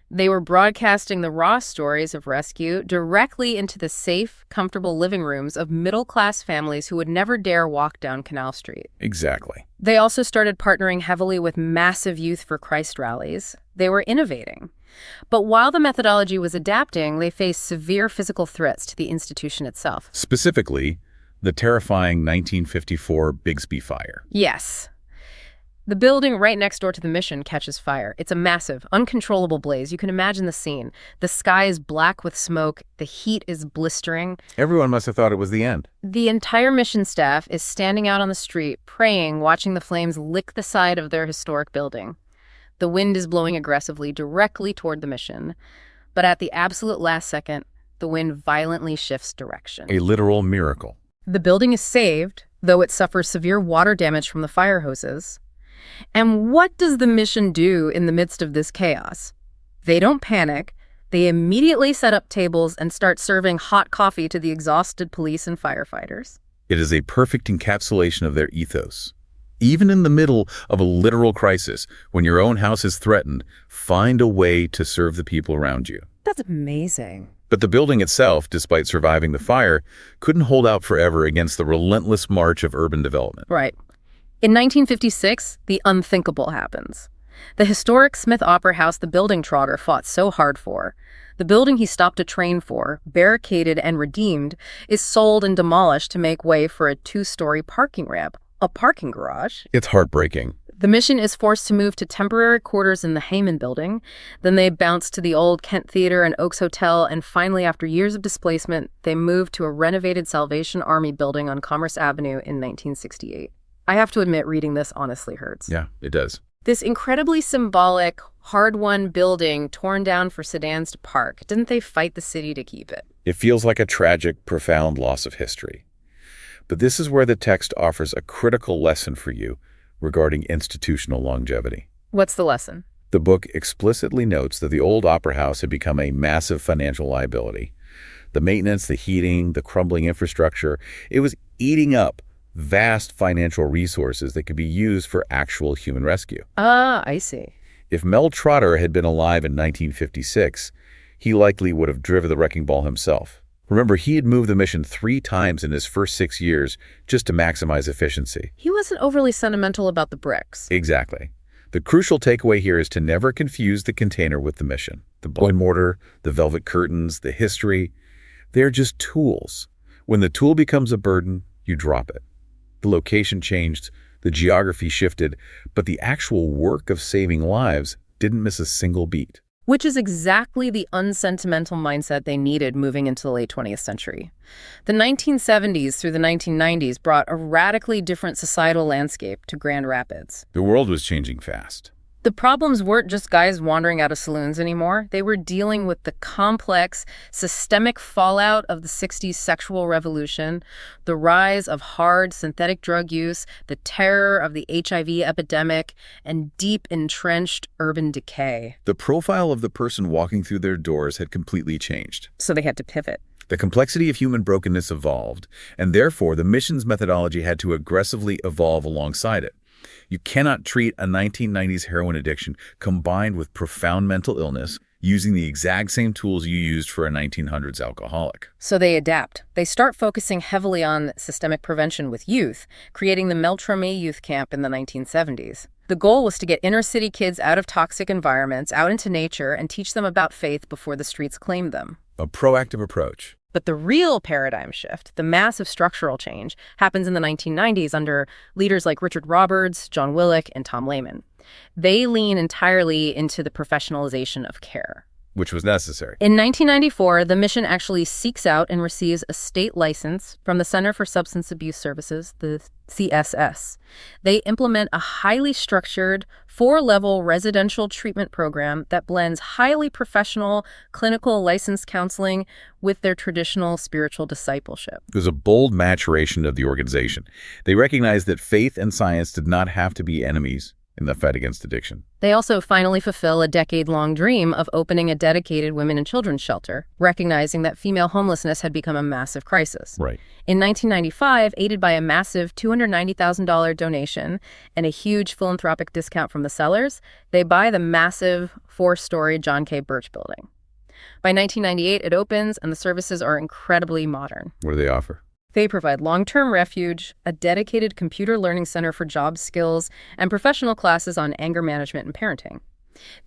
They were broadcasting the raw stories of rescue directly into the safe, comfortable living rooms of middle-class families who would never dare walk down Canal Street. Exactly. They also started partnering heavily with massive Youth for Christ rallies. They were innovating. But while the methodology was adapting, they faced severe physical threats to the institution itself. Specifically, the terrifying 1954 Bixby fire. Yes. The building right next door to the mission catches fire. It's a massive, uncontrollable blaze. You can imagine the scene. The sky is black with smoke. The heat is blistering. Everyone must have thought it was the end. The entire mission staff is standing out on the street, praying, watching the flames lick the side of their historic building. The wind is blowing aggressively directly toward the mission. But at the absolute last second, the wind violently shifts direction. A literal miracle. The building is saved, though it suffers severe water damage from the fire hoses. And what does the mission do in the midst of this chaos? They don't panic. They immediately set up tables and start serving hot coffee to the exhausted police and firefighters. It is a perfect encapsulation of their ethos. Even in the middle of a literal crisis, when your own house is threatened, find a way to serve the people around you. That's amazing. But the building itself, despite surviving the fire, couldn't hold out forever against the relentless march of urban development. Right. In 1956, the unthinkable happens. The historic Smith Opera House the building Trotter fought so hard for, the building he stopped a train for, barricaded and redeemed, is sold and demolished to make way for a 2-story parking ramp, a parking garage. It's heartbreaking. The mission is forced to move to temporary quarters in the Heyman building. Then they bounce to the old Kent Theater and Oaks Hotel, and finally, after years of displacement, they move to a renovated Salvation Army building on Commerce Avenue in 1968. I have to admit, reading this honestly hurts. Yeah, it does. This incredibly symbolic, hard-won building torn down for sedans to park. Didn't they fight the city to keep it? It feels like a tragic, profound loss of history. But this is where the text offers a critical lesson for you regarding institutional longevity. What's the lesson? The book explicitly notes that the old opera house had become a massive financial liability. The maintenance, the heating, the crumbling infrastructure, it was eating up vast financial resources that could be used for actual human rescue. Ah, I see. If Mel Trotter had been alive in 1956, he likely would have driven the wrecking ball himself. Remember, he had moved the mission 3 times in his first 6 years just to maximize efficiency. He wasn't overly sentimental about the bricks. Exactly. The crucial takeaway here is to never confuse the container with the mission. The blood mortar, the velvet curtains, the history, they're just tools. When the tool becomes a burden, you drop it. The location changed, the geography shifted, but the actual work of saving lives didn't miss a single beat. Which is exactly the unsentimental mindset they needed moving into the late 20th century. The 1970s through the 1990s brought a radically different societal landscape to Grand Rapids. The world was changing fast. The problems weren't just guys wandering out of saloons anymore. They were dealing with the complex, systemic fallout of the 60s sexual revolution, the rise of hard synthetic drug use, the terror of the HIV epidemic, and deep entrenched urban decay. The profile of the person walking through their doors had completely changed. So they had to pivot. The complexity of human brokenness evolved, and therefore the mission's methodology had to aggressively evolve alongside it. You cannot treat a 1990s heroin addiction combined with profound mental illness using the exact same tools you used for a 1900s alcoholic. So they adapt. They start focusing heavily on systemic prevention with youth, creating the Meltrame Youth Camp in the 1970s. The goal was to get inner-city kids out of toxic environments, out into nature, and teach them about faith before the streets claimed them. A proactive approach. But the real paradigm shift, the massive structural change, happens in the 1990s under leaders like Richard Roberts, John Willick, and Tom Lehman. They lean entirely into the professionalization of care. Which was necessary. In 1994, the mission actually seeks out and receives a state license from the Center for Substance Abuse Services, the CSS. They implement a highly structured, 4-level residential treatment program that blends highly professional clinical licensed counseling with their traditional spiritual discipleship. It was a bold maturation of the organization. They recognized that faith and science did not have to be enemies in the fight against addiction. They also finally fulfill a decade-long dream of opening a dedicated women and children's shelter, recognizing that female homelessness had become a massive crisis. Right. In 1995, aided by a massive $290,000 donation and a huge philanthropic discount from the sellers, they buy the massive 4-story John K. Birch building. By 1998, it opens, and the services are incredibly modern. What do they offer? They provide long-term refuge, a dedicated computer learning center for job skills, and professional classes on anger management and parenting.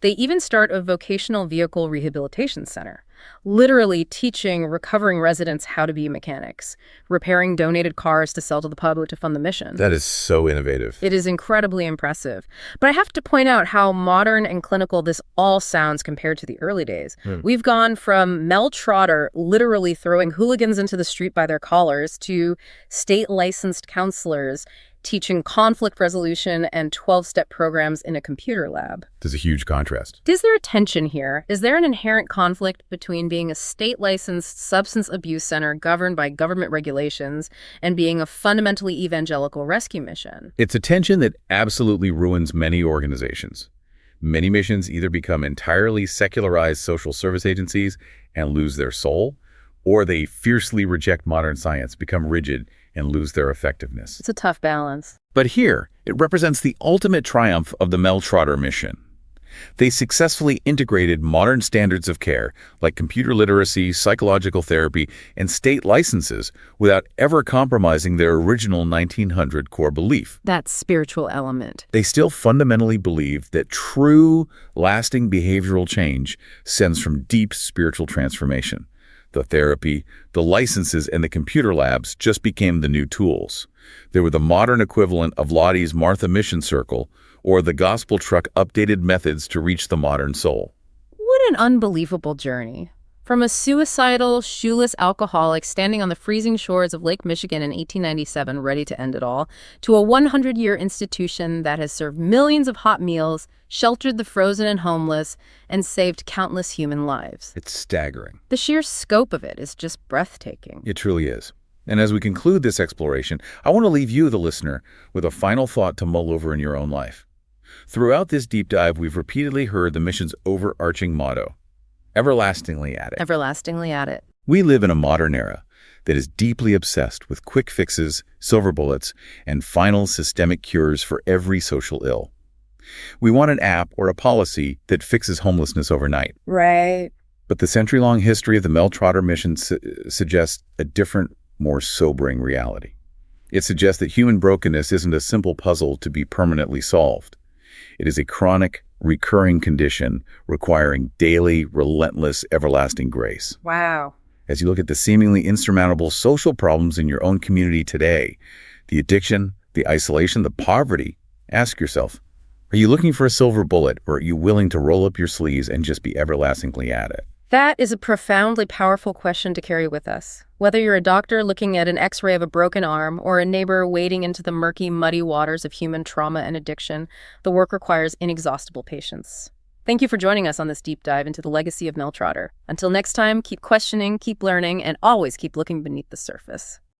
They even start a vocational vehicle rehabilitation center, literally teaching recovering residents how to be mechanics, repairing donated cars to sell to the public to fund the mission. That is so innovative. It is incredibly impressive. But I have to point out how modern and clinical this all sounds compared to the early days. We've gone from Mel Trotter literally throwing hooligans into the street by their collars to state-licensed counselors teaching conflict resolution and 12-step programs in a computer lab. There's a huge contrast. Is there a tension here? Is there an inherent conflict between being a state-licensed substance abuse center governed by government regulations and being a fundamentally evangelical rescue mission? It's a tension that absolutely ruins many organizations. Many missions either become entirely secularized social service agencies and lose their soul, or they fiercely reject modern science, become rigid, and lose their effectiveness. It's a tough balance. But here, it represents the ultimate triumph of the Trotter mission. They successfully integrated modern standards of care, like computer literacy, psychological therapy, and state licenses, without ever compromising their original 1900 core belief. That spiritual element. They still fundamentally believe that true, lasting behavioral change stems from deep spiritual transformation. The therapy, the licenses, and the computer labs just became the new tools. They were the modern equivalent of Lottie's Martha Mission Circle, or the gospel truck updated methods to reach the modern soul. What an unbelievable journey. From a suicidal, shoeless alcoholic standing on the freezing shores of Lake Michigan in 1897, ready to end it all, to a 100-year institution that has served millions of hot meals, sheltered the frozen and homeless, and saved countless human lives. It's staggering. The sheer scope of it is just breathtaking. It truly is. And as we conclude this exploration, I want to leave you, the listener, with a final thought to mull over in your own life. Throughout this deep dive, we've repeatedly heard the mission's overarching motto: everlastingly at it. Everlastingly at it. We live in a modern era that is deeply obsessed with quick fixes, silver bullets, and final systemic cures for every social ill. We want an app or a policy that fixes homelessness overnight. Right. But the century-long history of the Trotter mission suggests a different, more sobering reality. It suggests that human brokenness isn't a simple puzzle to be permanently solved. It is a chronic, recurring condition requiring daily, relentless, everlasting grace. Wow. As you look at the seemingly insurmountable social problems in your own community today, the addiction, the isolation, the poverty, ask yourself, are you looking for a silver bullet, or are you willing to roll up your sleeves and just be everlastingly at it? That is a profoundly powerful question to carry with us. Whether you're a doctor looking at an x-ray of a broken arm or a neighbor wading into the murky, muddy waters of human trauma and addiction, the work requires inexhaustible patience. Thank you for joining us on this deep dive into the legacy of Trotter. Until next time, keep questioning, keep learning, and always keep looking beneath the surface.